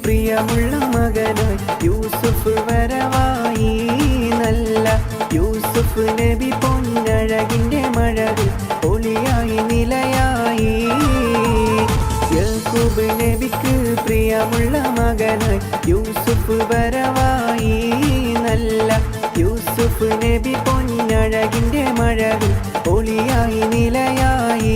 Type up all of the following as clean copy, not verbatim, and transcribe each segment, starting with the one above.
പ്രിയമുള്ള മകനായി യൂസുഫ് വരവായി. നല്ല യൂസുഫ് നബി പൊന്നഴകിൻ്റെ മഴവിൽ ഒളിയായി നിലയായി. യാക്കൂബ് നബിക്ക് പ്രിയമുള്ള മകനായി യൂസുഫ് വരവായി. നല്ല യൂസുഫ് നബി പൊന്നഴകിൻ്റെ മഴവിൽ ഒളിയായി നിലയായി.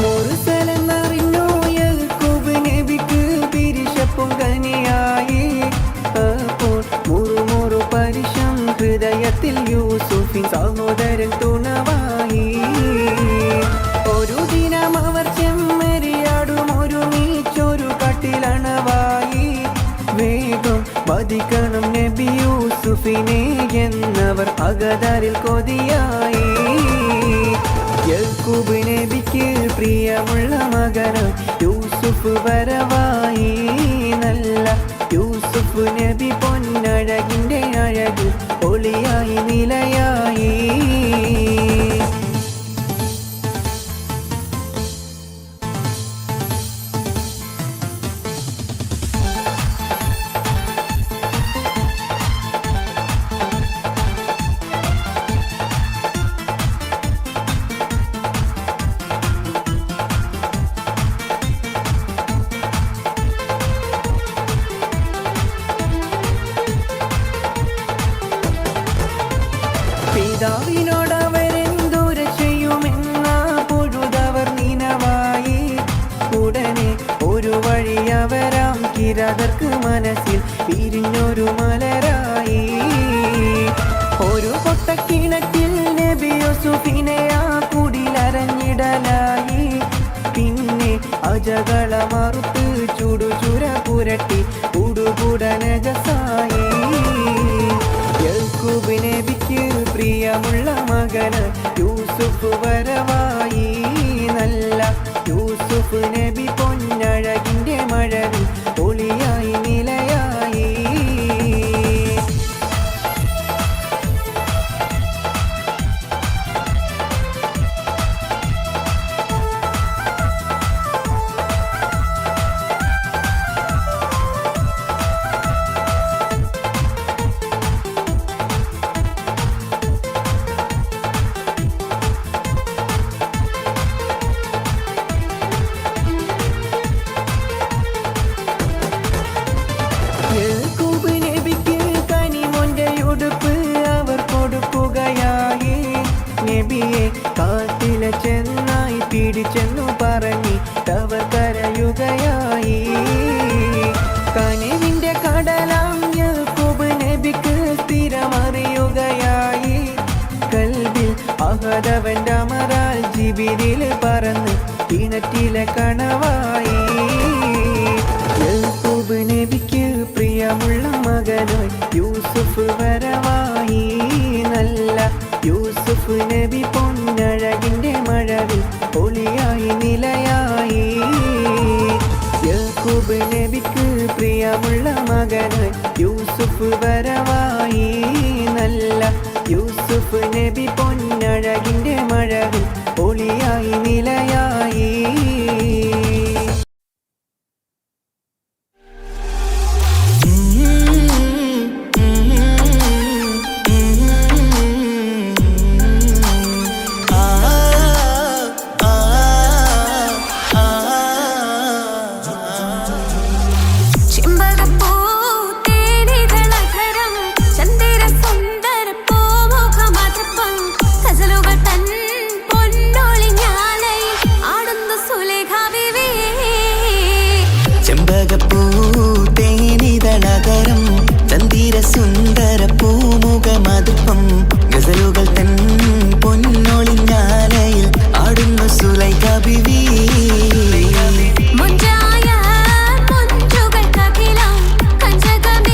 മുർസലെന്നറിഞ്ഞു യാക്കൂബ് നബിക്ക് പിരിശപ്പും കനിയായി. അപ്പോൾ മുറുമുറു പരിശം ഹൃദയത്തിൽ യൂസുഫിൻ സഹോദരൻ തുണവായി. ഒരു ദിനം അവർ ചെമ്മരിയാടും ഒരുമിച്ചൊരു കട്ടിലണവായി. വേഗം വധിക്കണം നബി യൂസുഫിനെ എന്നവർ അകതാരിൽ കൊതിയായി. യാക്കൂബ് നബിക്ക് പ്രിയമുള്ള മകനായി യൂസുഫ് വരവായി. നല്ല യൂസുഫ് നബി പൊന്നഴകിൻ്റെ അഴകിൽ ഒളിയായി നിലയായി. പിതാവിനോടവരെന്തുര ചെയ്യുമെന്ന പൊഴുതവർ നിനവായി. ഉടനെ ഒരു വഴിയവരാം കിരാതർക്ക് മനസ്സിൽ പിരിഞ്ഞൊരു മലരായി. ഒരു പൊട്ടക്കിണറ്റിൽ നബി യൂസുഫിനെ ആ കുടിലരഞ്ഞിടലായി. പിന്നെ അജകള മറുത്ത് ചുടുചുര പുരട്ടി ഉടുകുടനജസായി. യാക്കൂബ് നബിക്ക് പ്രിയമുള്ള മകനായി യൂസുഫ് വരവായി. നല്ല യൂസുഫ് നബി പൊന്നഴകിൻ്റെ മഴവിൽ ഒളിയായി നിലയായി. യാക്കൂബ് നബിക്ക് കനിമോന്റെ ഉടുപ്പ് അവർ കൊടുക്കുകയായി. നബിയെ കാട്ടിലെ ചെന്നായി പിടിച്ചെന്നു പറഞ്ഞ് അവർ കരയുകയായി. കനിവിന്റെ കടലാം യാക്കൂബ് നബിക്ക് സ്ഥിരമറിയുകയായി. കൽബിൽ അഹദവന്റെ അമറാൽ ജിബിരിൽ പറന്ന് കിണറ്റിലെ കണവായി. യാക്കൂബ് നബിക്ക് പ്രിയമുള്ള മകനായി യൂസുഫ് വരവായി. നല്ല യൂസുഫ് നബി പൊന്നഴകിൻ്റെ മഴവിൽ ഒളിയായി നിലയായി. യാക്കൂബ് നബിക്ക് പ്രിയമുള്ള മകനായി യൂസുഫ് വരവായി. നല്ല യൂസുഫ് നബി പൊന്നഴകിൻ്റെ മഴവിൽ ഒളിയായി നിലയായി. സുന്ദര പൂമുഖമതുപ്പം ഗസലുകൾ തൻ പൊന്നൊളിഞ്ഞാലയിൽ ആടുന്നു സുലൈഖ ബിവി. മുഞ്ചായ മുഞ്ചുകൾക്കഖിലം കഞ്ചകമേകിയ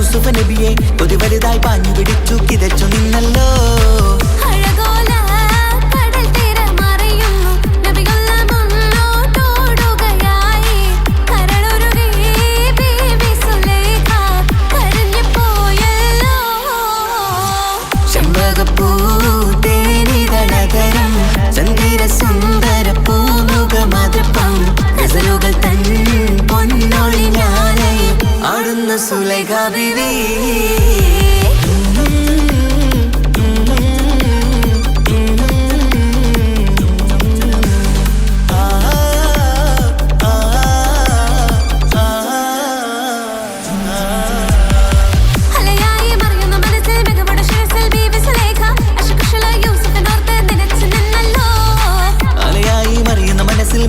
യൂസുഫ് നബിയെ കൊതി വലുതായി പാഞ്ഞു പിടിച്ചു കിതച്ചു നിന്നല്ലോ സുന്ദര പൂമുഖമതപ്പം ഗസലുകൾ തൻ പൊന്നൊളിഞ്ഞാലേ ആടുന്ന സുലൈഖ ബീവി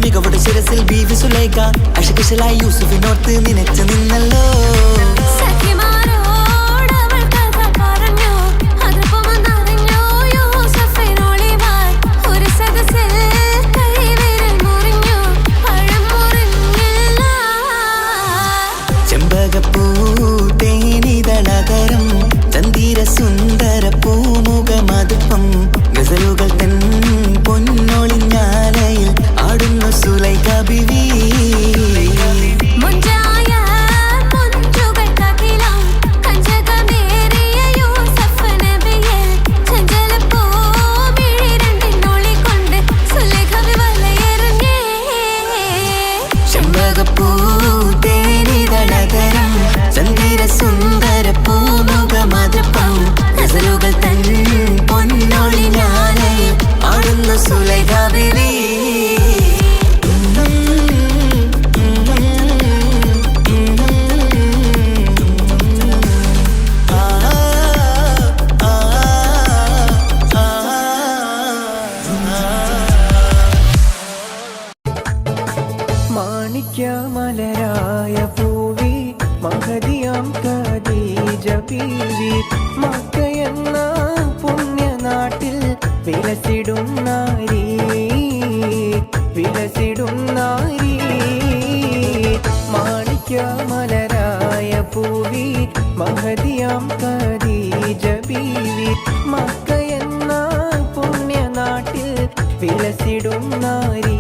മികവുടെ ശിരസിൽ ബീവി സുലൈഖ അശകുശലായി യൂസുഫിനോർത്ത് നിനച്ചു നിന്നല്ലോ ചെമ്പകപ്പൂ തേനിതളകരം ചന്ദിര സുന്ദര പൂമുഖമതുപ്പം ഗസലുകൾ തൻ പൊന്നൊളിഞ്ഞാലയിൽ ആടുന്ന സുലൈഖ ബീവി ചെമ്പകപ്പൂ തേനിതളകരം ചന്ദിര സുന്ദര പൂമുഖമതുപ്പം ഗസലുകൾ തൻ പൊന്നൊളിഞ്ഞാലയിൽ ആടുന്ന സുലൈഖ ബീവി മാണിക്യമലരായ പൂവി മഹദിയാം ഖദീജ ബീവി മക്കയെന്ന പുണ്യനാട്ടിൽ വിലസിടും നാരി മാണിക്യമലരായ പൂവി മഹദിയാം ഖദീജ ബീവി മക്കയെന്ന പുണ്യനാട്ടിൽ വിലസിടും നാരി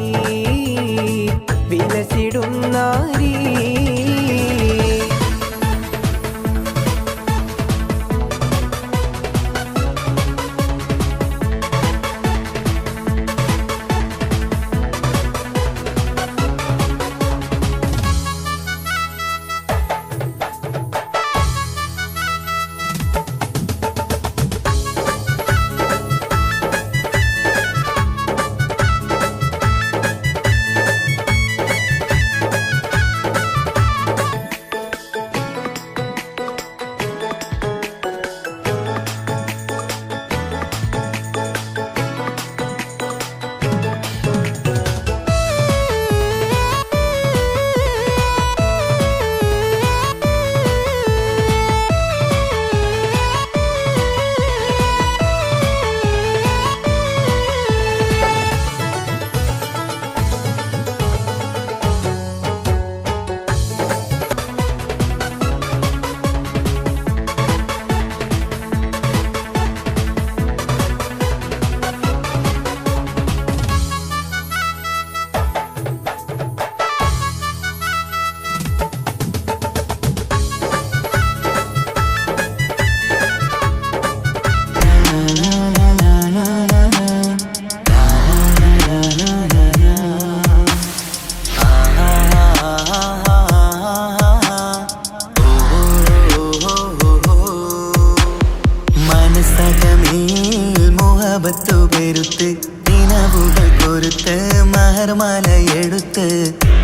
മഹർമാലയെടുത്ത്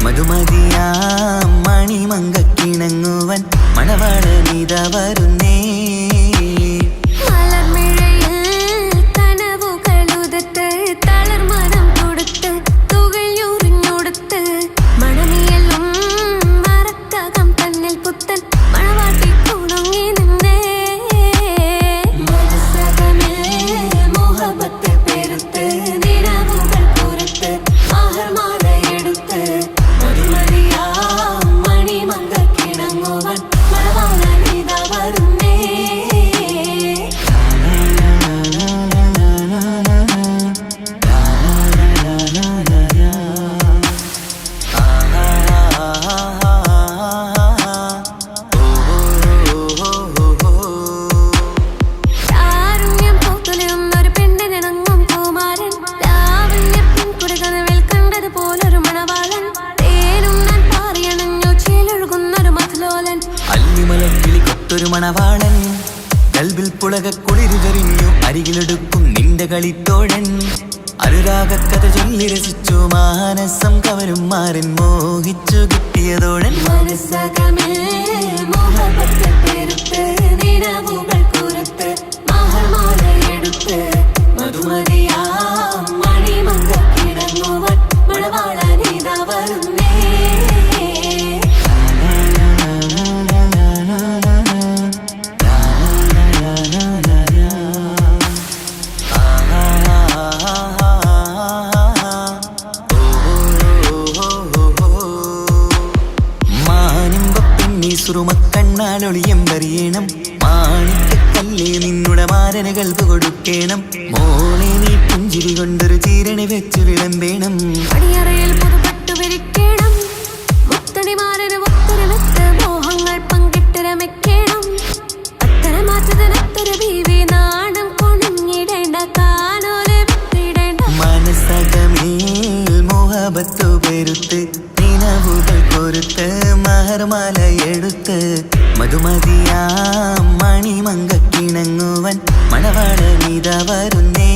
മധുമതിയാം മണിമങ്കക്കിണങ്ങുവൻ മണവാളനിത വരുന്നേ. ഒരു മണവാളൻ കൽവിൽ പുളക കുളിരുചൊരിഞ്ഞു അരികിലെടുക്കും നിന്റെ കളിത്തോഴൻ അനുരാഗ കഥ ചൊല്ലി രസിച്ചു മാനസം കവരും മാരൻ മോഹിച്ചു കിട്ടിയതോഴൻ സുറുമക്കണ്ണാലൊളിയെമ്പറിയണം മാണിക്കല്ലേ നിന്നുടെ മാരന് കൽപ്പ് കൊടുക്കണം മോനെ നീ പുഞ്ചിരി കൊണ്ടൊരു ചീരണി വെച്ച് വിളമ്പേണം അണിയറയിൽ പുതുപട്ടുവിരിക്കണം മുത്തടിമാരന് മുത്തരമെത്ത് മോഹങ്ങൾ പങ്കിട്ടിരമിക്കണം അത്തര മാറ്റത്തിനത്തര ബീവി നാണം കൊണിഞ്ഞിടേണ്ട കാലോലെ വിട്ടിടേണ്ട മനസ്സകമേൽ മോഹബത്തു പെരുത്ത് നിലവുകൾ കൊരുത്ത് മഹർമാല എടുത്ത് മധുമതിയാം മണിമങ്കക്കിണങ്ങുവൻ മണവാളനിത വരുന്നേ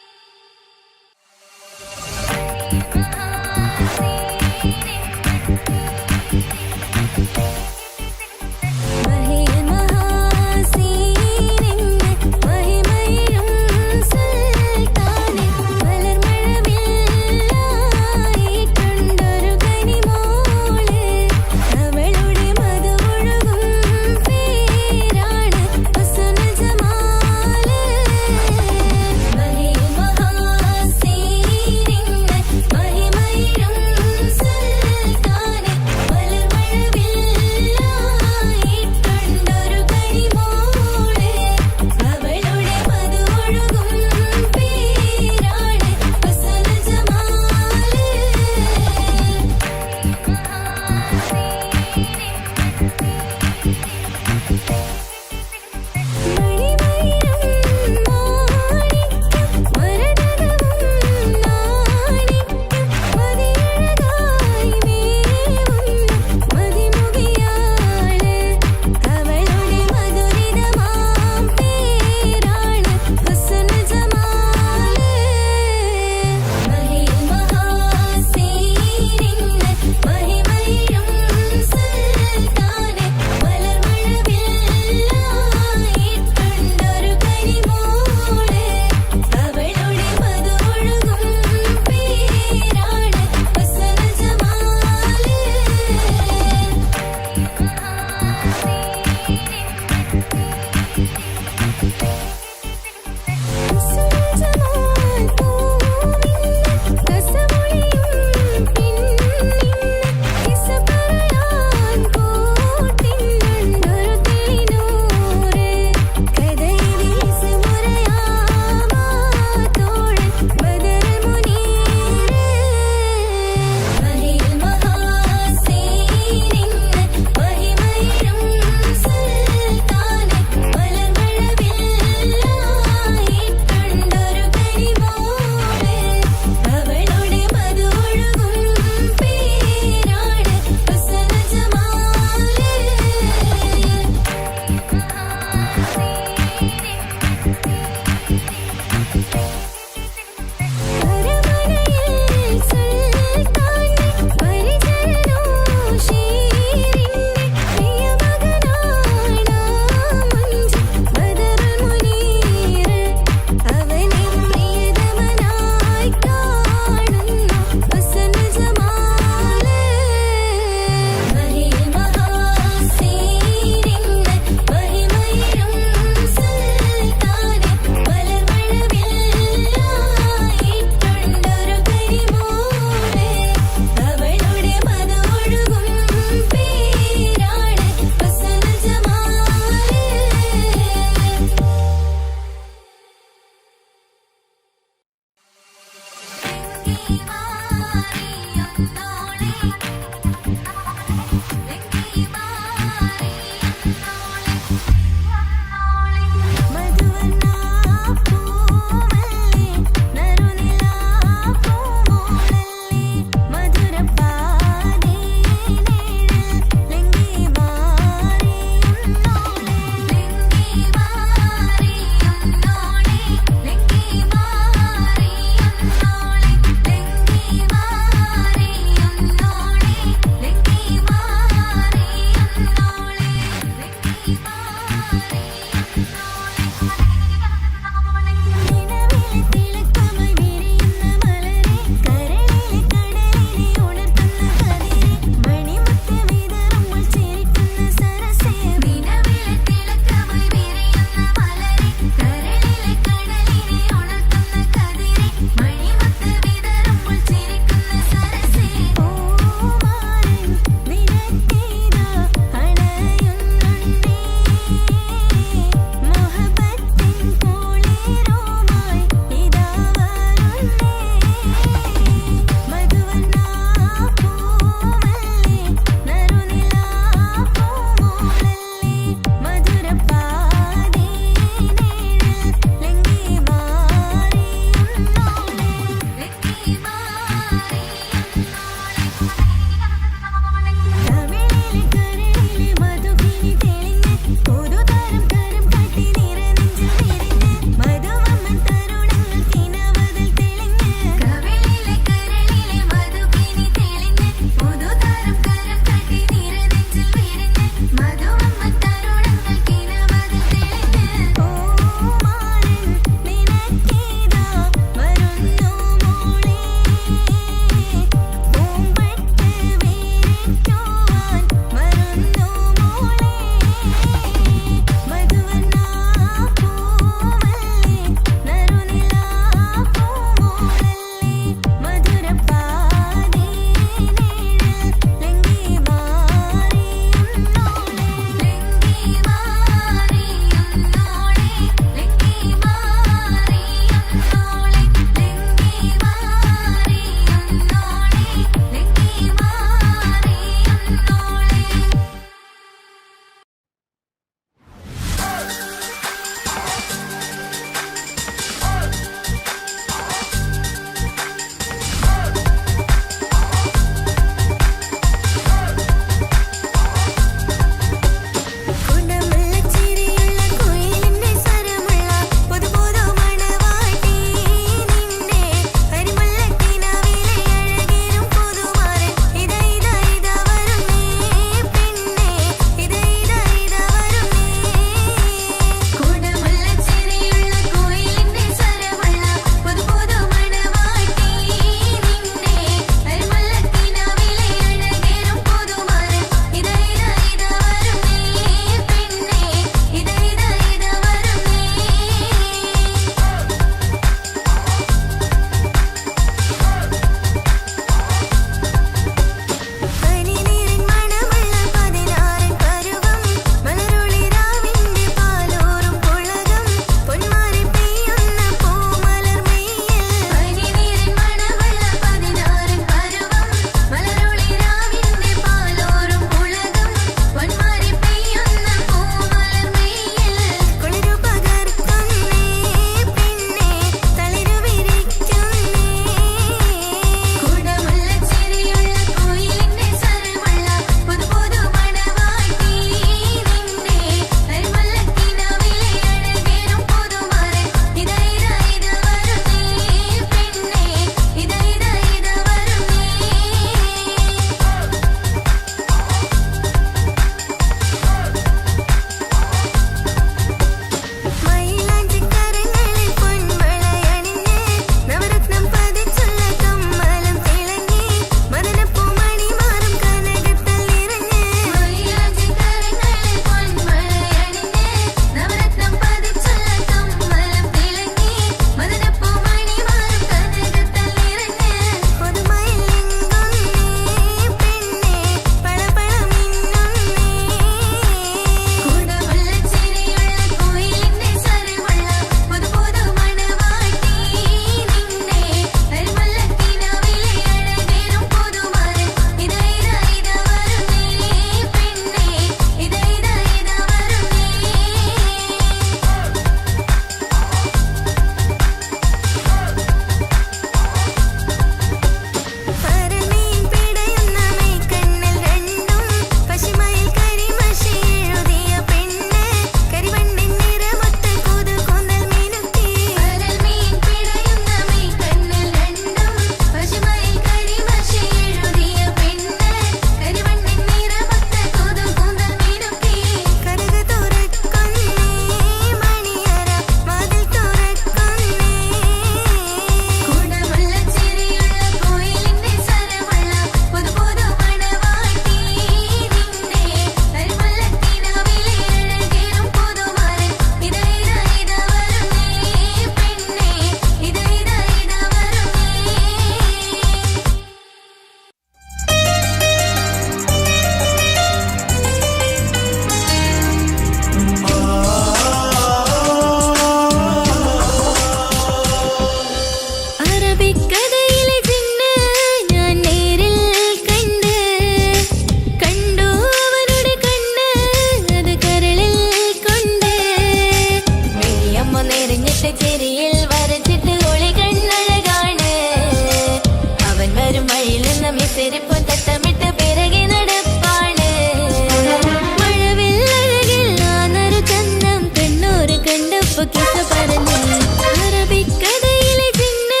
കിസ പറഞ്ഞ് അറബിക്കഥയിലെ ജിന്ന്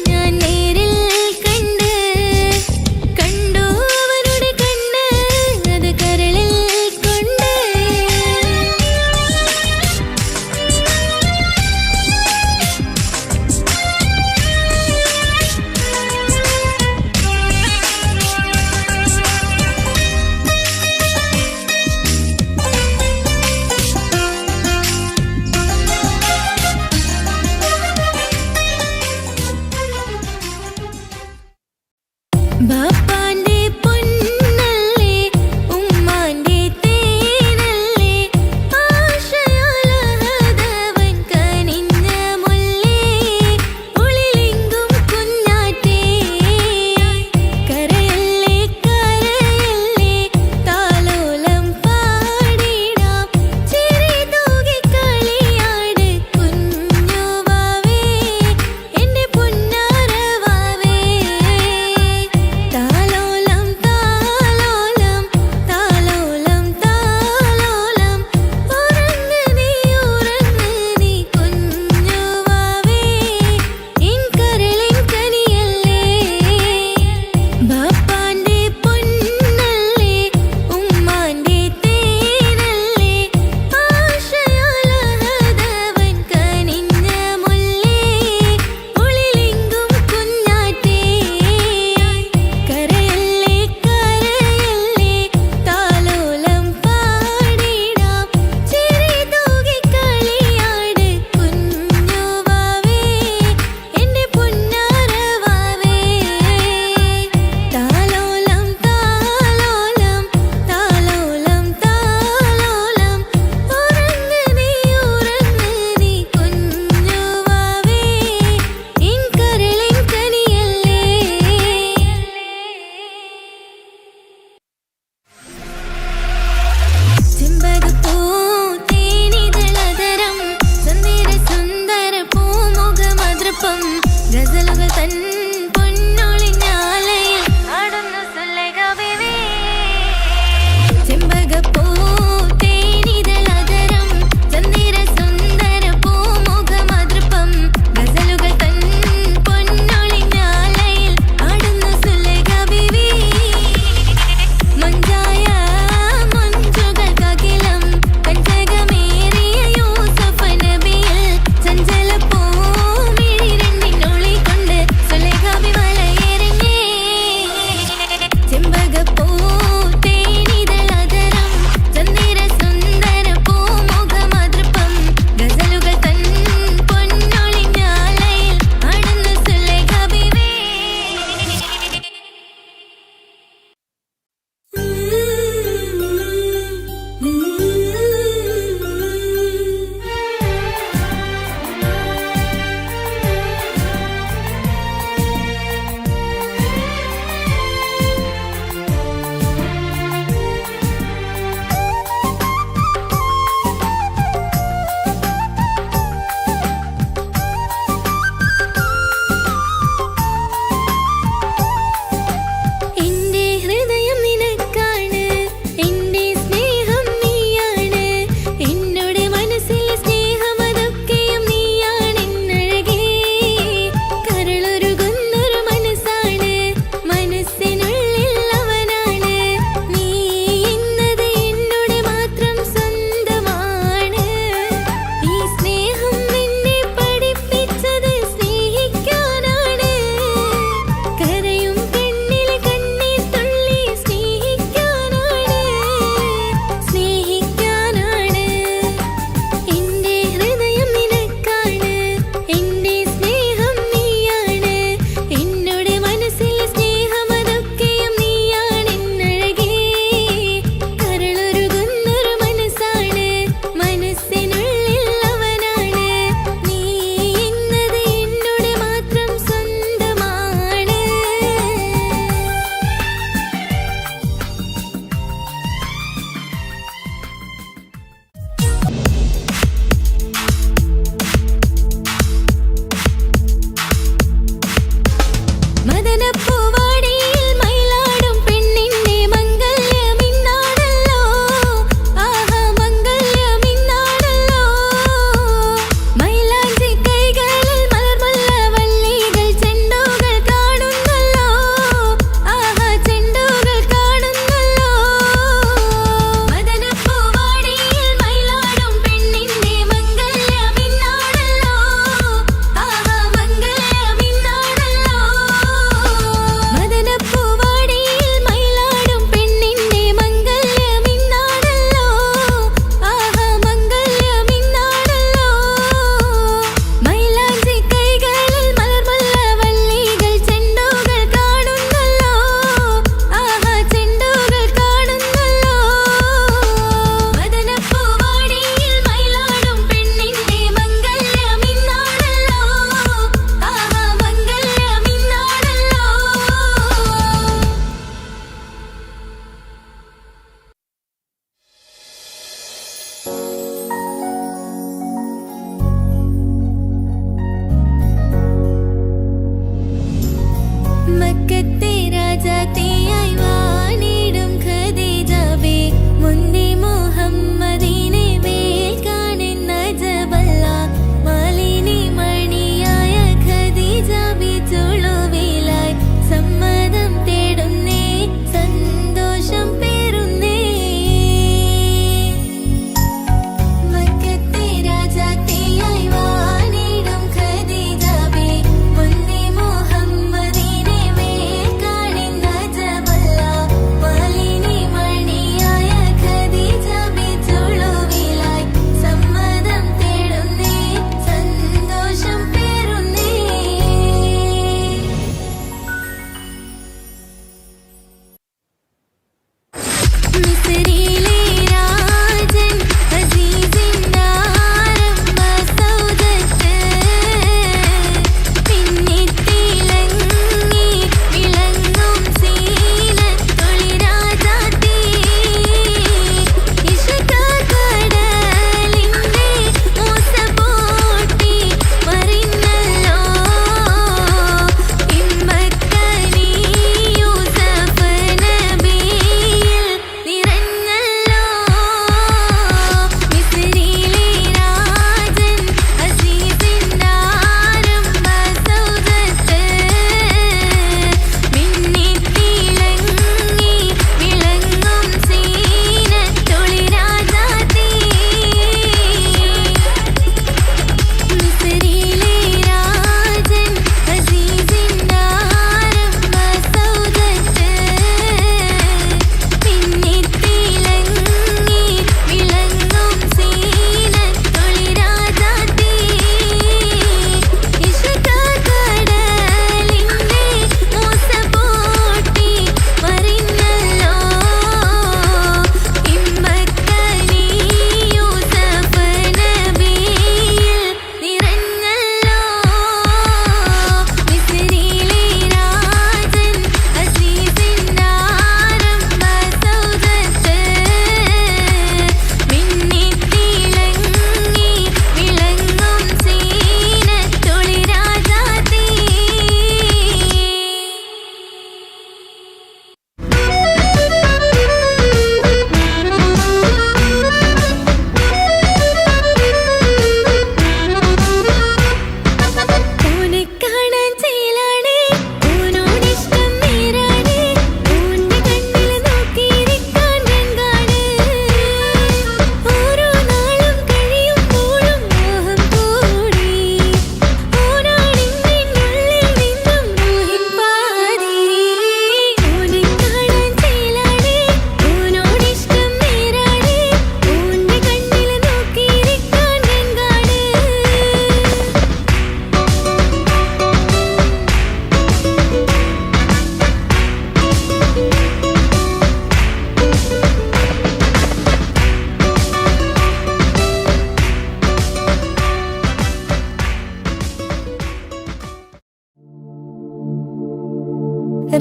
ഞാൻ നേരിൽ കണ്ട് കണ്ടു അവരുടെ കണ്ണ് അത് കരളിൽ കൊണ്ട്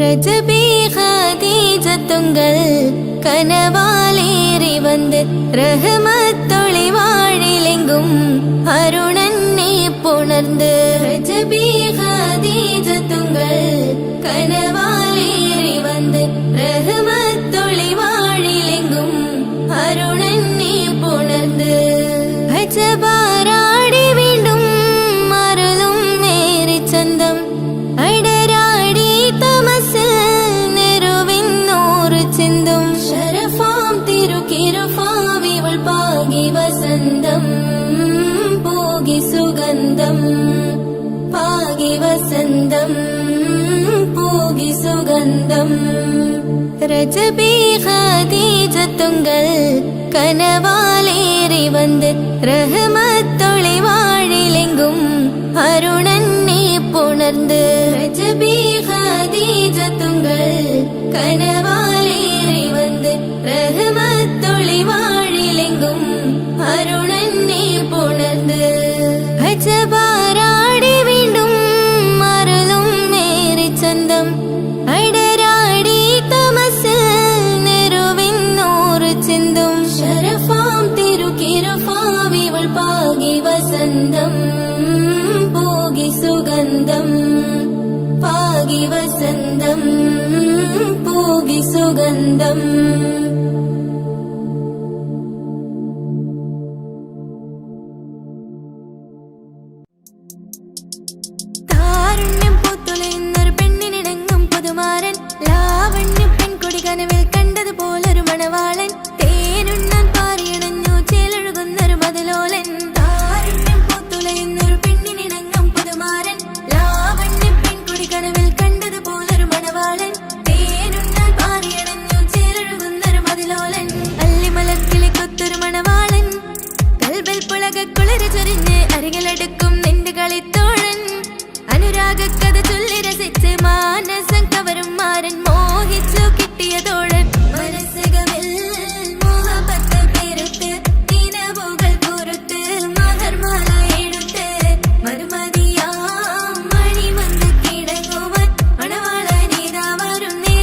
ரஜபி ஹதீஜத்துங்கள் கனவாலேறி வந்து ரஹமத்தொளி வாழிலெங்கும் அருணன்னே புணர்ந்து ரஜபி ஹதீஜத்துங்கள் கனவாலேறி வந்து ரஹமத்தொளி வாழிலெங்கும் அருணன்னே புணர்ந்து அஜபாராடி വീണ്ടും മറലും നേരി ചന്തം അടരാടി തമസിൽ നെരുവിന്നൂറ് ചിന്തും ശരഫാം തിരുക്കിരുഫാവിവൾ പാകി വസന്തം പോകി സുഗന്ധം പാകി വസന്തം പോകി സുഗന്ധം രജബി ഖദീജത്തുങ്കൾ കനവാലേറി വന്ന് റഹ്മത്തൊളി വാഴിലെങ്കും അരുണന്നെ പുണർന്ന് രജബി ഖദീജത്തുങ്കൾ കനവാലേറി വന്ന് റഹ്മത്തൊളി വാഴിലെങ്കും അരുണന്നെ പുണർന്ന് അജബാരാടി വീണ്ടും മറലും നേരി ചന്തം അടരാടി തമസിൽ നെരുവിന്നൂറ് ചിന്തും ശരഫാം തിരുക്കിരുഫാവിവൾ പാകി വസന്തം പോകി സുഗന്ധം പാകി വസന്തം പോകി സുഗന്ധം താരുണ്യം പൂത്തുലയുന്നൊരു പെണ്ണിനിടങ്ങും പുതുമാരൻ ലാവണ്യ പെൺകൊടി കനവിൽ കണ്ടതുപോലൊരു മണവാളൻ തേനുണ്ണാൻ പാറിയണഞ്ഞു ചേലൊഴുകുന്നൊരു മതിലോലൻ താരുണ്യം പൂത്തുലയുന്നൊരു പെണ്ണിനിടങ്ങും പുതുമാരൻ ലാവണ്യ പെൺകൊടി കനവിൽ കണ്ടതുപോലൊരു മണവാളൻ തേനുണ്ണാൻ പാറിയണഞ്ഞു ചേലൊഴുകുന്നൊരു മതിലോലൻ അല്ലിമലക്കിളി കൊത്തൊരു മണവാളൻ കൽബൽ പുളകുളിര് ചൊരിഞ്ഞ് അരികിലടുക്കും നിന്റെ കളിത്തോഴൻ അനുരാഗക്കഥ ചൊല്ലി രസിച്ച് മാനസം കവരും മാരൻ മോഹിച്ചു കിട്ടിയ തോഴൻ മനസ്സകമിൽ മോഹപത്ത് പേരുത്ത് നിലവുകൾ പുറത്ത് മഹർമാല എടുത്ത് മധുമതിയാം മണിമന്ത് കിടങ്ങുവൻ മണവാളനിതാ വരുന്നേ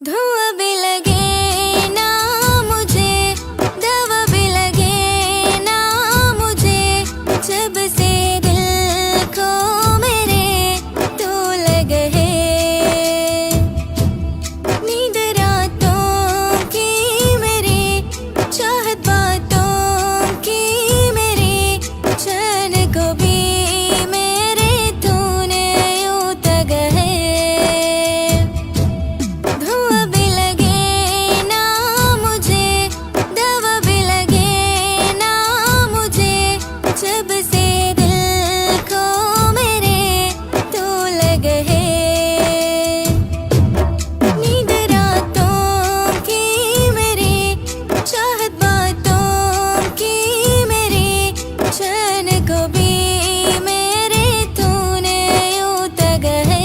धुआं भी लगे ना मुझे दवा भी लगे ना मुझे जब से दिल को मेरे तू लगे है नींद रातों की मेरी चाहत बातों की मेरी चैन को भी मेरे तूने यूं तक है धुआं भी लगे ना मुझे दवा भी लगे ना मुझे जब से दिल को मेरे तू लगे है नींद रातों की मेरी चाहत बातों की मेरी चैन को भी मेरे तूने यूं तक है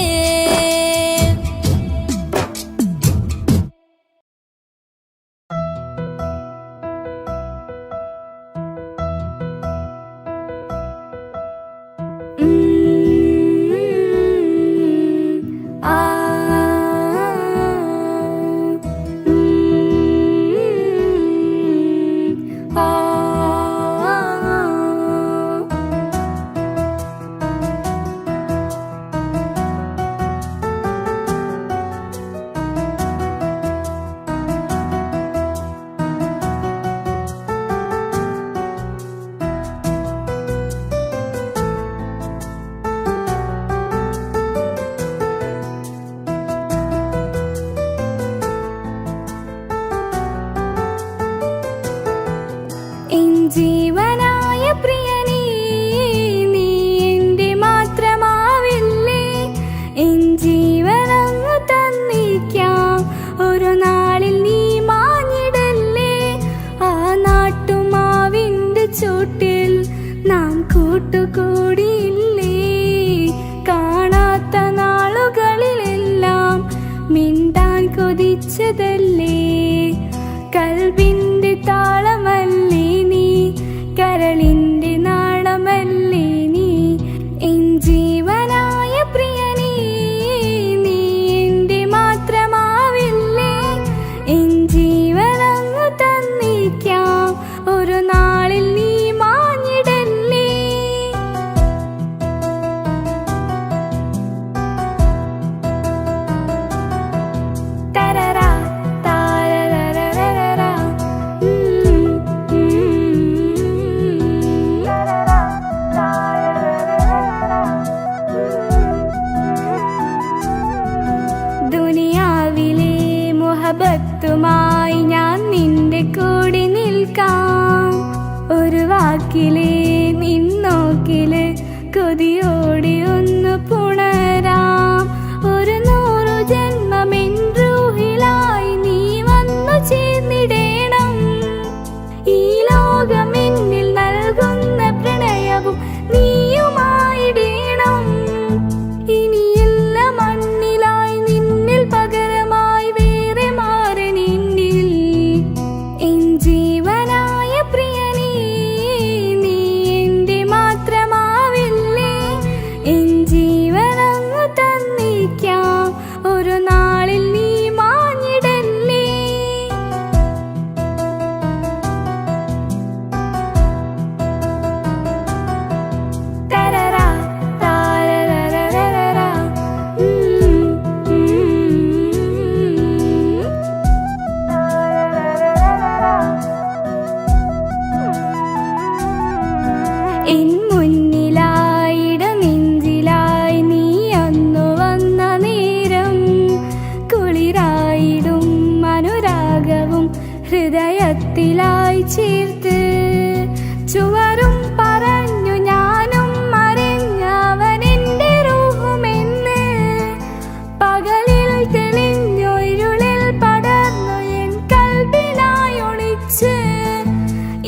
എൻ ജീവനായ പ്രിയനീ നീ എൻ്റെ മാത്രമാവില്ലേ എൻ ജീവനങ്ങ് തന്നിക്കാം ഒരു നാളിൽ നീ മാഞ്ഞിടല്ലേ ആ നാട്ടുമാവിൻ്റെ ചൂട്ടിൽ നാം കൂട്ടുകൂടിയില്ലേ കാണാത്ത നാളുകളിലെല്ലാം മിണ്ടാൻ കൊതിച്ചതല്ലേ കൽബിന്റെ താളമല്ലേ നീ ഹൃദയത്തിലായി ചേർത്ത് ചുവരും പറഞ്ഞു ഞാനും മറിഞ്ഞവനെന്റെ റൂഹുമെന്ന് പകലിൽ തെളിഞ്ഞു ഇരുളിൽ പടർന്നു എൻ കൽബിലായി ഒളിച്ച്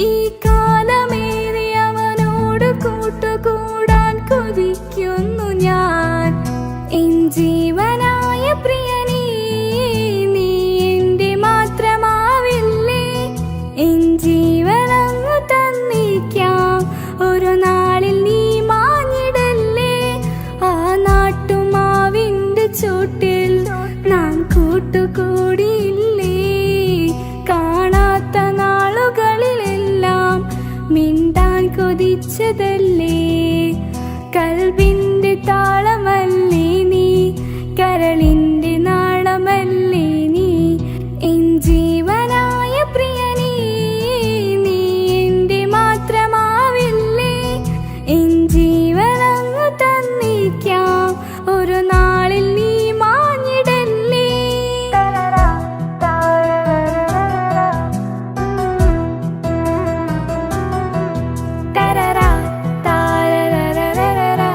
ഈ കാലമേറി അവനോട് കൂട്ടുകൂടാൻ കൊതിക്കുന്നു ഞാൻ എൻ ജീവനായ പ്രിയനീ നീ എന്റെ മാത്രമാവില്ലേ എൻ ജീവനങ്ങു തന്നിക്കാം ഒരു നാളിൽ നീ മാഞ്ഞിടല്ലേ ആ നാട്ടുമാവിന്റെ ചോട്ടിൽ നാം കൂട്ടുകൂടിയില്ലേ കാണാത്ത നാളുകളിലെല്ലാം മിണ്ടാൻ കൊതിച്ചതല്ലേ കൽബിന്റെ താളമല്ലേ നീ കരളിന്റെ നാളമല്ലേ നീ എൻ ജീവനായ പ്രിയനീ നീ എന്റെ മാത്രമാവില്ലേ എൻ ജീവനങ്ങു തന്നിക്കാം ഒരു നാളിൽ നീ മാഞ്ഞിടല്ലേ തരറാ താരരരരരരാ.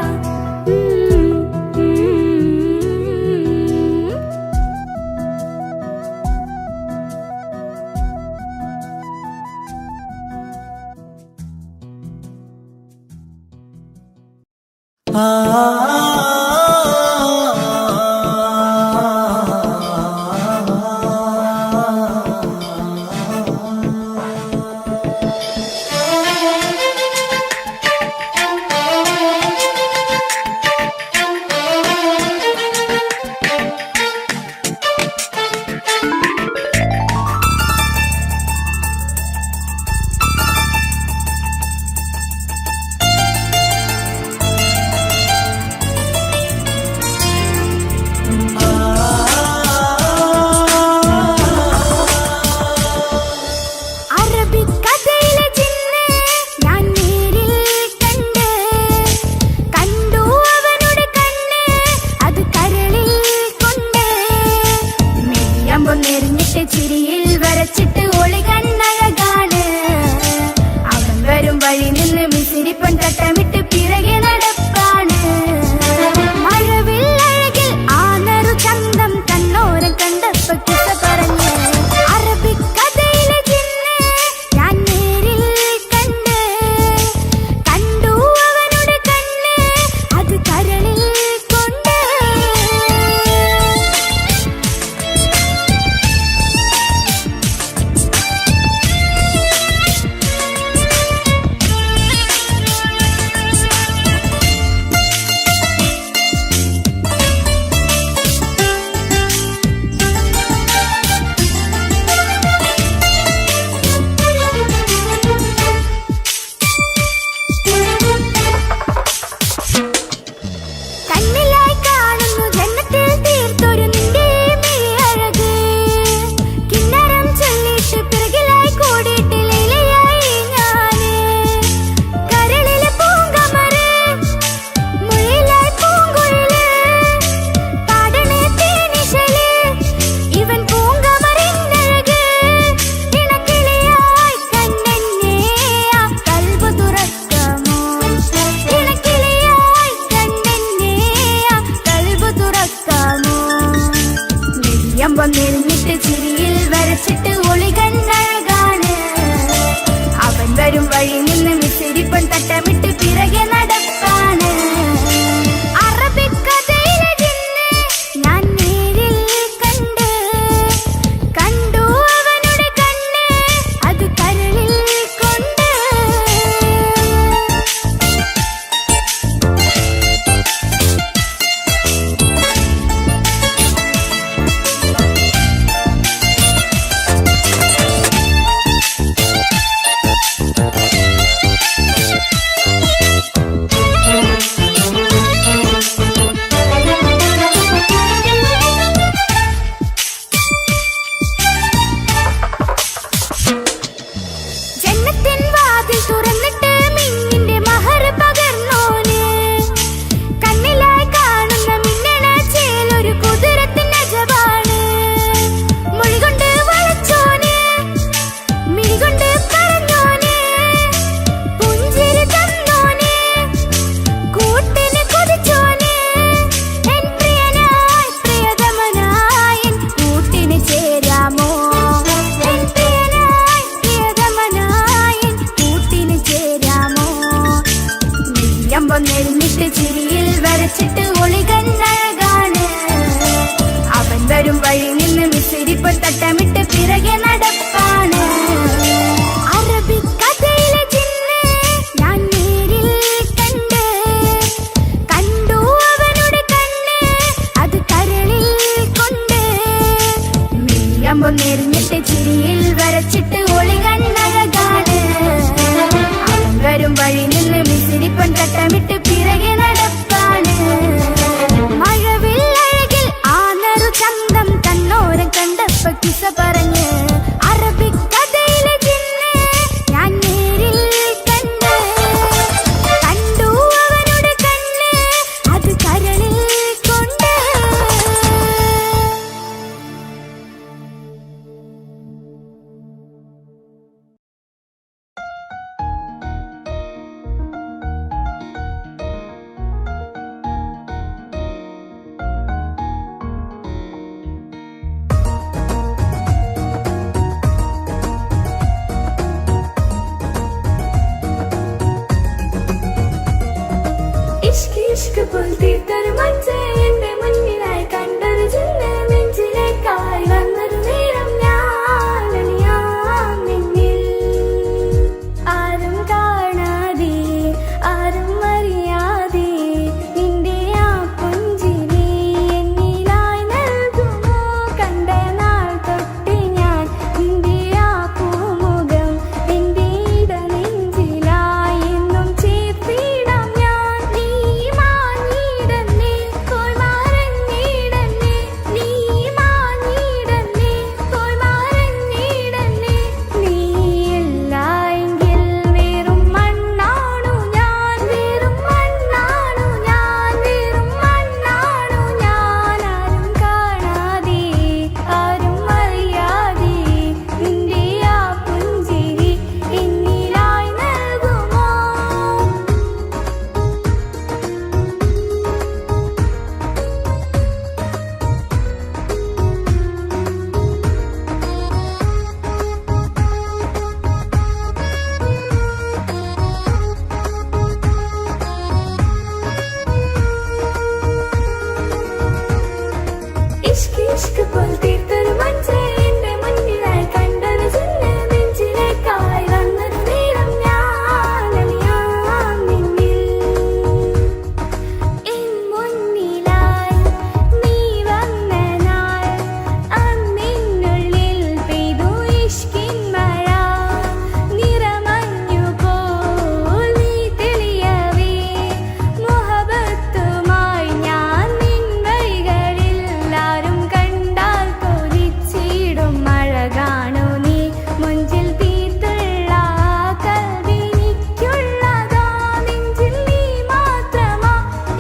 വരച്ചിട്ട് ഒളികണ്ണഴകാണ്. അവൻ വരും വഴി നിന്ന് മിസിരിപ്പ് തട്ടമിട്ട് പിറകെ നടപ്പാണ്. അറബിക്കഥയിലെ ജിന്ന് ഞാൻ നേരിൽ കണ്ടു അവനുടെ കണ്ണ് അത് കരളിൽ കൊണ്ട്. മിഴിയമ്പോ നെറിഞ്ഞിട്ട് ചിരിയിൽ വരച്ചിട്ട് ഒളികണ്ണഴകാണ്. അവൻ വരും വഴി നിന്ന് മിസിരിപ്പൻ തട്ടമിട്ട് പിറകെ നടപ്പാണ്. മഴവില്ലഴകിൽ ആ നറു ചന്തം തന്നോരം കണ്ടപ്പോ കിസ പറഞ്ഞ്. അറബിക്കഥയിലെ ജിന്ന് ഞാൻ നേരിൽ കണ്ടു അവനുടെ കണ്ണ് അത് കരളിൽ കൊണ്ട്. ഇഷ്ക് ഇഷ്ക് പോൽ തീർത്തൊരു മച്ച എന്റെ മുന്നിലായി കണ്ടൊരു ജിന്ന് നെഞ്ചിലേക്കായി വന്നൊരു നേരം ഞാൻ അണിയാം നിന്നിൽ. ആരും കാണാതെ ആരും അറിയാതെ നിന്റെ ആ പുഞ്ചിരി എന്നിലായി നൽകുമോ. കണ്ട നാൾ തൊട്ട് ഞാൻ നിന്റെ ആ പൂമുഖം എന്റെ ഇടനെഞ്ചിലായി എന്നും ചേർത്തിടാം ഞാൻ. നീ മാഞ്ഞിടന്നേ പോയി മറഞ്ഞിടന്നേ. നീ മാഞ്ഞിടന്നേ പോയി മറഞ്ഞിടന്നേ. നീയില്ല എങ്കിൽ വെറും മണ്ണാണു ഞാൻ. വെറും മണ്ണാണു ഞാൻ. വെറും മണ്ണാണു ഞാൻ. ആരും കാണാതെ ആരും അറിയാതെ നിന്റെ ആ പുഞ്ചിരി എന്നിലായി നൽകുമോ. ഇഷ്ക് ഇഷ്ക് പോൽ തീർത്തൊരു മച്ച എന്റെ മുന്നിലായി കണ്ടൊരു ജിന്ന് നെഞ്ചിലേക്കായി വന്നൊരു നേരം ഞാൻ അണിയാം നിന്നിൽ. എൻ മുന്നിലായി നീ വന്ന നാൾ അന്നിനുള്ളിൽ പെയ്തു ഇഷ്കിൻ മഴ. നിറമഞ്ഞു പോൽ നീ തെളിയവേ മുഹബത്തുമായി ഞാൻ നിൻ വഴികളിൽ. ആരും കണ്ടാൽ കൊതിച്ചിടും അഴകാണു നീ. മുഞ്ചിൽ തീർത്തുള്ള കൽവിനിക്കുള്ളതാ. നെഞ്ചിൽ നീ മാത്രമാ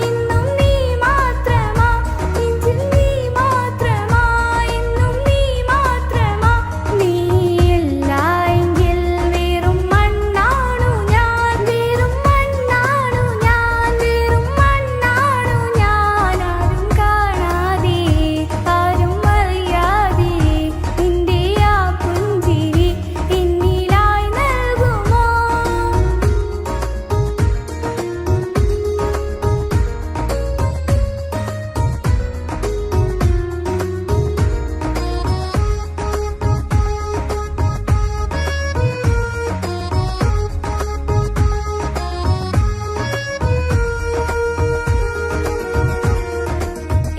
ഇന്നും നീ മാത്രമാ. നെഞ്ചിൽ നീ മാത്രമാ ഇന്നും നീ മാത്രമാ. നീയില്ല എങ്കിൽ വെറും മണ്ണാണു ഞാൻ. വെറും മണ്ണാണു ഞാൻ. വെറും മണ്ണാണു ഞാൻ. ആരും കാണാതെ ആരും അറിയാതെ നിന്റെ ആ പുഞ്ചിരി എന്നിലായി നൽകുമോ.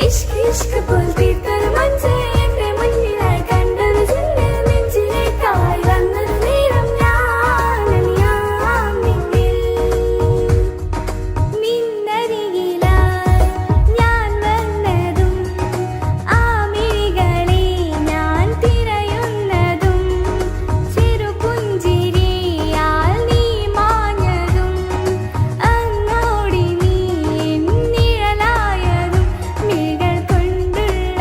ഇഷ്ക് ഇഷ്ക് പോൽ തീർത്തൊരു മച്ച എന്റെ മുന്നിലായി കണ്ടൊരു ജിന്ന് നെഞ്ചിലേക്കായി വന്നൊരു നേരം ഞാൻ അണിയാം നിന്നിൽ. നിന്നരികിലായി ഞാൻ വന്നതും ആ മിഴികളെ ഞാൻ തിരയുന്നതും ചെറുപുഞ്ചിരിയാൽ നീ മാഞ്ഞതും അങ്ങോടി നീ നിഴലായതും മിഴികൾ കൊണ്ടുള്ള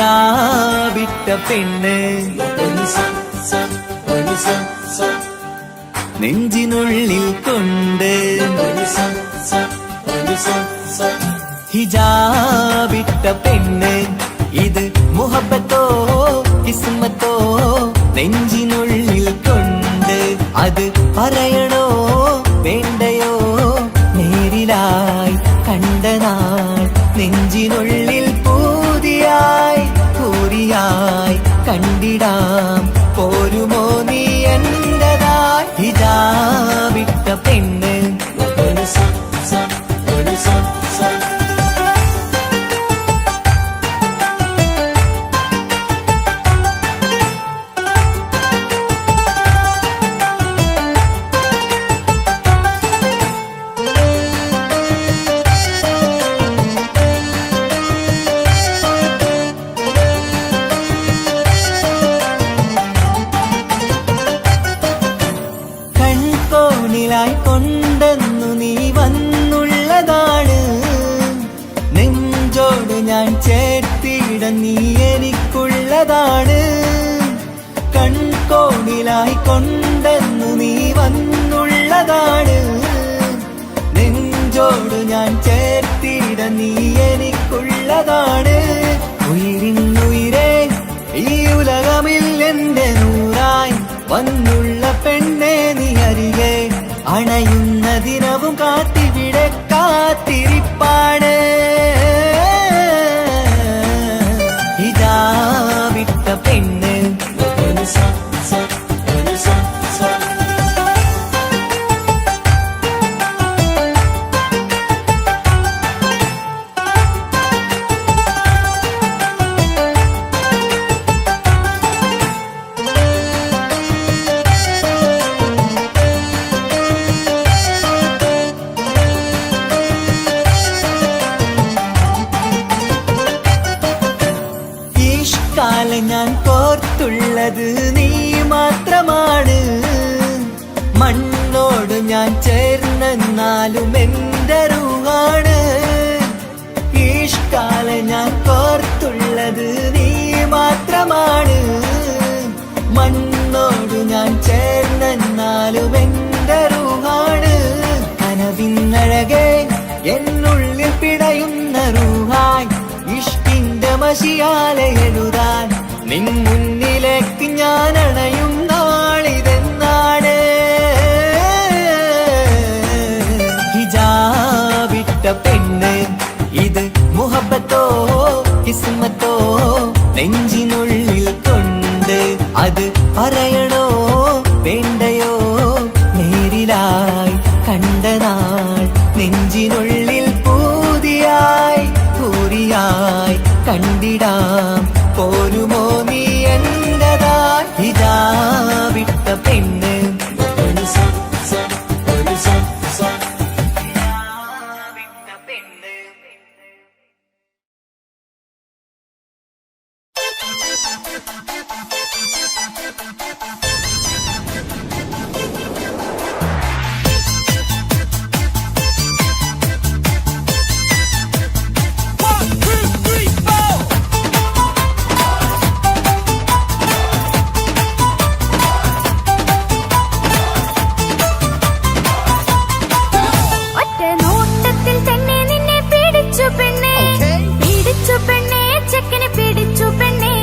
ഹിജാബിട്ട പെണ്ണ് നെഞ്ചിനുള്ളിൽ കൊണ്ട് ഹിജാബിട്ട പെണ്ണ് ഇത് മുഹബത്തോ കിസ്മത്തോ നെഞ്ചിനുള്ളിൽ കൊണ്ട് അത് പറയണോ വേണ്ടയോ നേരിലായി കണ്ട നാൾ നെഞ്ചിനുള്ളിൽ പൂതിയായി പൂരിയായി കണ്ടിടാം പോരുമോ നീ എന്റതായി ഹിജാബിട്ട പെണ്ണ് കൺകോണിലായി കൊണ്ടെന്നു നീ വന്നുള്ളതാണ് നെഞ്ചോട് ഞാൻ ചേർത്തിട നീ എനിക്കുള്ളതാണ് കൺകോണിലായി കൊണ്ടെന്നു നീ വന്നുള്ളതാണ് നെഞ്ചോട് ഞാൻ ചേർത്തിട നീ എനിക്കുള്ളതാണ് ഉയിരിന്നുയിരേ ഈ ഉലകമിൽ എന്റെ നൂറായി വന്നുള്ള പെണ്ണെ നീ അരികെ അണയുന്ന ദിനവും കാത്തിവിടെ കാത്തിരിപ്പാണ് ഹിജാബിട്ട പെണ്ണ് കാലം ഞാൻ കോർത്തുള്ളത് നീ മാത്രമാണ് മണ്ണോട് ഞാൻ ചേർന്നെന്നാലും എന്റെ റൂഹാണ് ഈഷ്കാലം ഞാൻ കോർത്തുള്ളത് നീ മാത്രമാണ് മണ്ണോട് ഞാൻ ചേർന്നെന്നാലും എന്റെ റൂഹാണ് കനവിന്നഴകെ എന്നുള്ളിൽ പിടയുന്ന റൂഹായി ഇഷ്കിന്റെ മഷിയാലെ എഴുതാൻ നിൻ മുന്നിലേക്ക് ഞാൻ അണയും നാളിതെന്നാണ് ഹിജാബിട്ട പെണ്ണ് ഇത് മുഹബത്തോ കിസ്മത്തോ നെഞ്ചിനുള്ളിൽ കൊണ്ട് അത് പറയണോ വേണ്ടയോ നേരിലായി കണ്ട നാൾ നെഞ്ചിനുള്ളിൽ പൂതിയായി പൂരിയായി കണ്ടിടാം പോരുമോ നീ എന്റതായി ഹിജാബിട്ട പെണ്ണ് പിടിച്ചു പെണ്ണേ ചെക്കനെ പിടിച്ചു പെണ്ണേ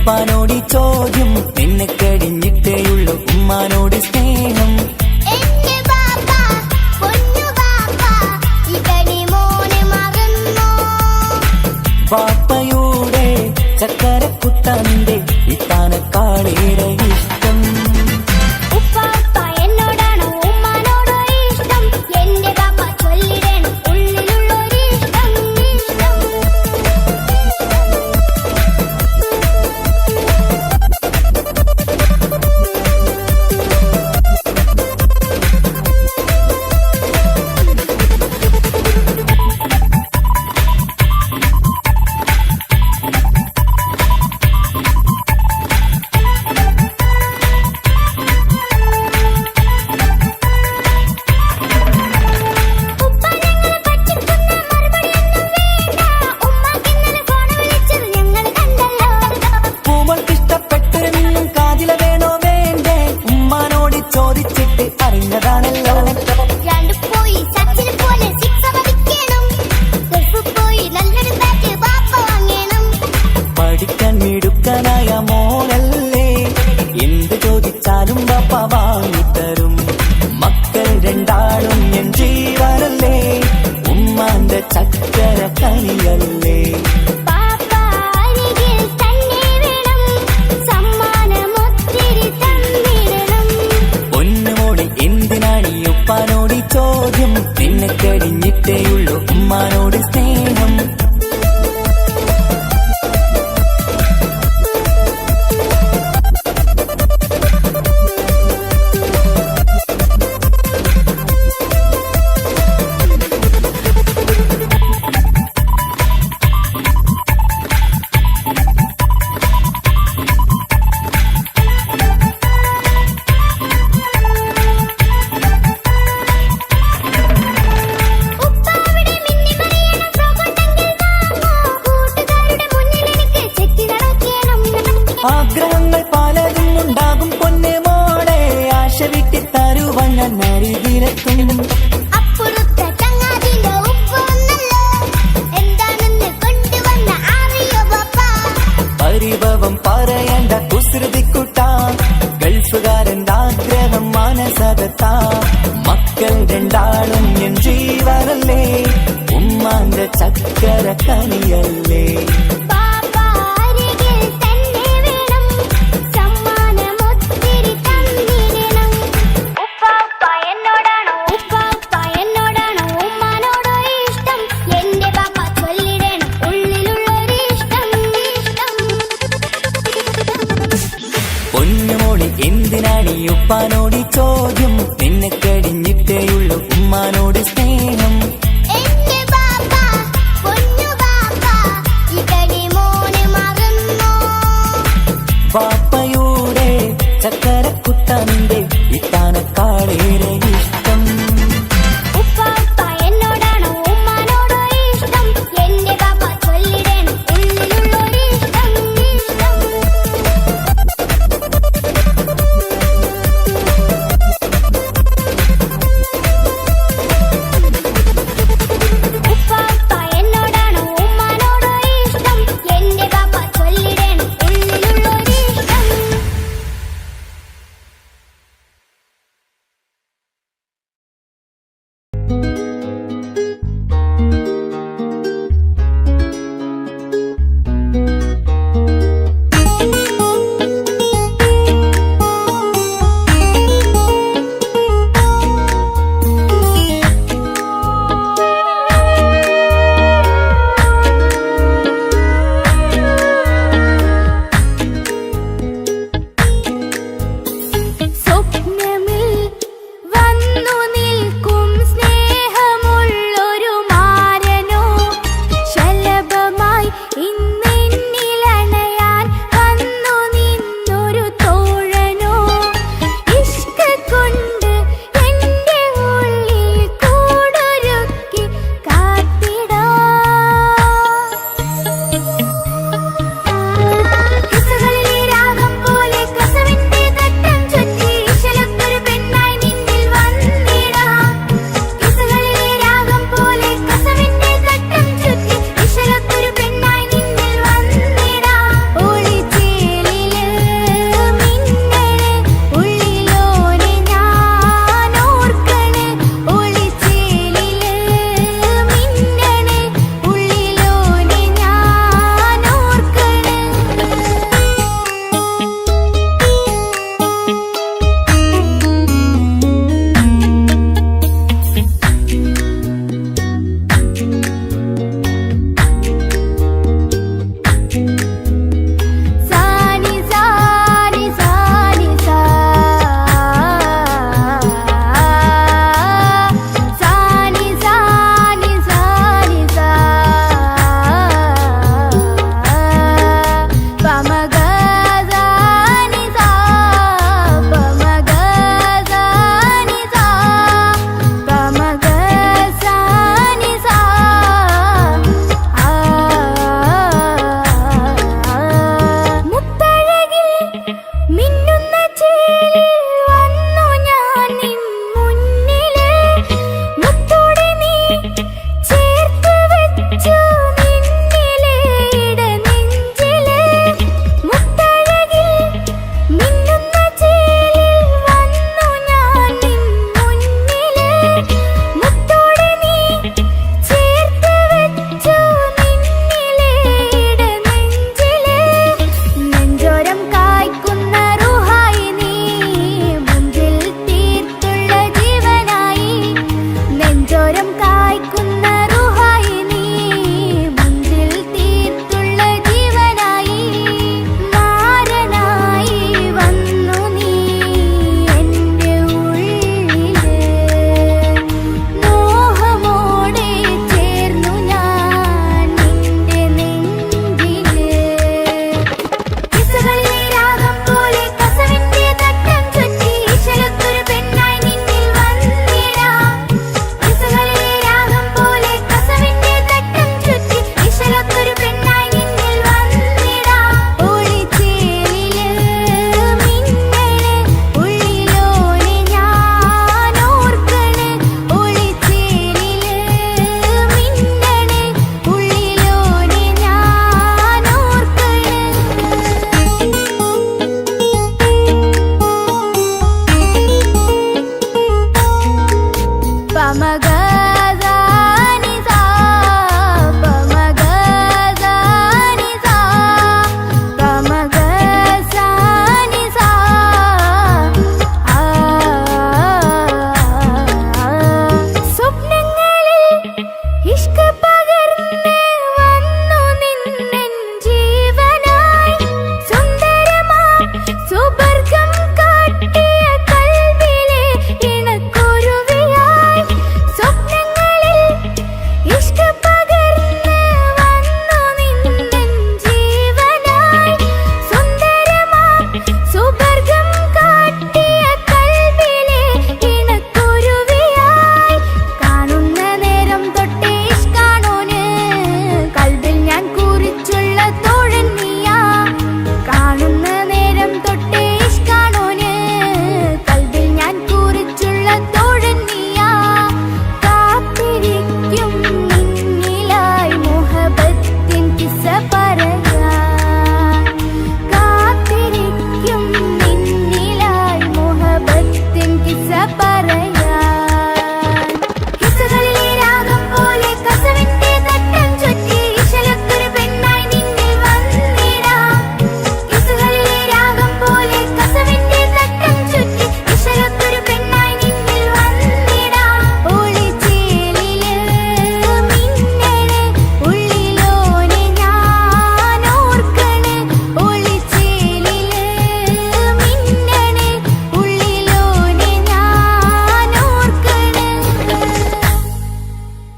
ഉപ്പാനോടി ചോദ്യം നിന്നെ കഴിഞ്ഞിട്ടേയുള്ളൂ ഉമ്മാനോട് സ്നേഹം എന്റെ ബാപ്പ പൊന്നു ബാപ്പ ഇവനെ മോനെ മറന്നോ ബാപ്പയുടെ ചക്കരക്കുട്ടന്റെ ഇത്താനക്കാളേറെ ഇഷ്ടം ഉപ്പാപ്പ എന്നോടാണോ ഉമ്മാനോടോ ഇഷ്ടം എന്റെ ബാപ്പ ചൊല്ലിടണം ഉള്ളിലുള്ളൊരു ഇഷ്ടം പൂമൾക്കിഷ്ടപ്പെട്ടൊരു കാതില വേണോ വേണ്ടേ ഉമ്മാനോട് ചോദിച്ചിട്ട് അറിഞ്ഞതാണല്ലോ രണ്ട് പോയി സച്ചിന് പോലെ സിക്സ് അടിക്കണം ഗൾഫ് പോയി നല്ലൊരു ബാറ്റ് ബാപ്പ വാങ്ങണം പഠിക്കാൻ മിടുക്കനായ മോനല്ലേ എന്ത് ചോദിച്ചാലും ബാപ്പ വാങ്ങിത്തരും മക്കൾ രണ്ടാളും എൻ ജീവനല്ലേ ഉമ്മാന്റെ ചക്കര കനിയല്ലേ ബാപ്പ അരികിൽ തന്നെ വേണം സമ്മാനമൊത്തിരി തന്നിടണം പൊന്നുമോളി എന്തിനാണ് ഈ ഉപ്പാനോട് ഈ ചോദ്യം നിന്നെ കഴിഞ്ഞിട്ടേയുള്ളൂ ഉമ്മാനോട് സ്നേഹം ഉപ്പാവിടെ മിന്നി മറിയണം ഫ്രോക്കുണ്ടെങ്കിൽ താങ്ങോ കൂട്ടുകാരുടെ മുന്നിൽ എനിക്ക് ചെത്തി നടക്കണം ആഗ്രഹങ്ങൾ പലതും ഉണ്ടാകും പൊന്നെ മോളെ ആശ വിട്ടി തരുവാൻ ഞാൻ അരികിലെത്തും അപ്പുറത്തെ ചങ്ങാതിന്റെ ഉപ്പ് വന്നല്ലോ എന്താണെന്ന് കൊണ്ടുവന്ന അറിയോ ബാപ്പ പരിഭവം പറയണ്ട കുസൃതിക്കുട്ട ഗൾഫുകാരന്റെ ആഗ്രഹം മാനസകത്ത മക്കൾ രണ്ടാളും എൻ ജീവനല്ലേ ഉമ്മാന്റെ ചക്കര കനിയല്ലേ ബാപ്പ അരികിൽ തന്നെ വേണം സമ്മാനമൊത്തിരി തന്നിടണം ഉപ്പാപ്പ എന്നോടാണോ ഉമ്മാനോടോ ഇഷ്ടം എന്റെ ബാപ്പ ചൊല്ലിടണം ഉള്ളിലുള്ളൊരു ഇഷ്ടം പൊന്നുമോളി എന്തിനാണ് ഈ ഉപ്പാനോട് ഈ ചോദ്യം നിന്നെ കഴിഞ്ഞിട്ടേയുള്ളൂ ഉമ്മാനോട് സ്നേഹം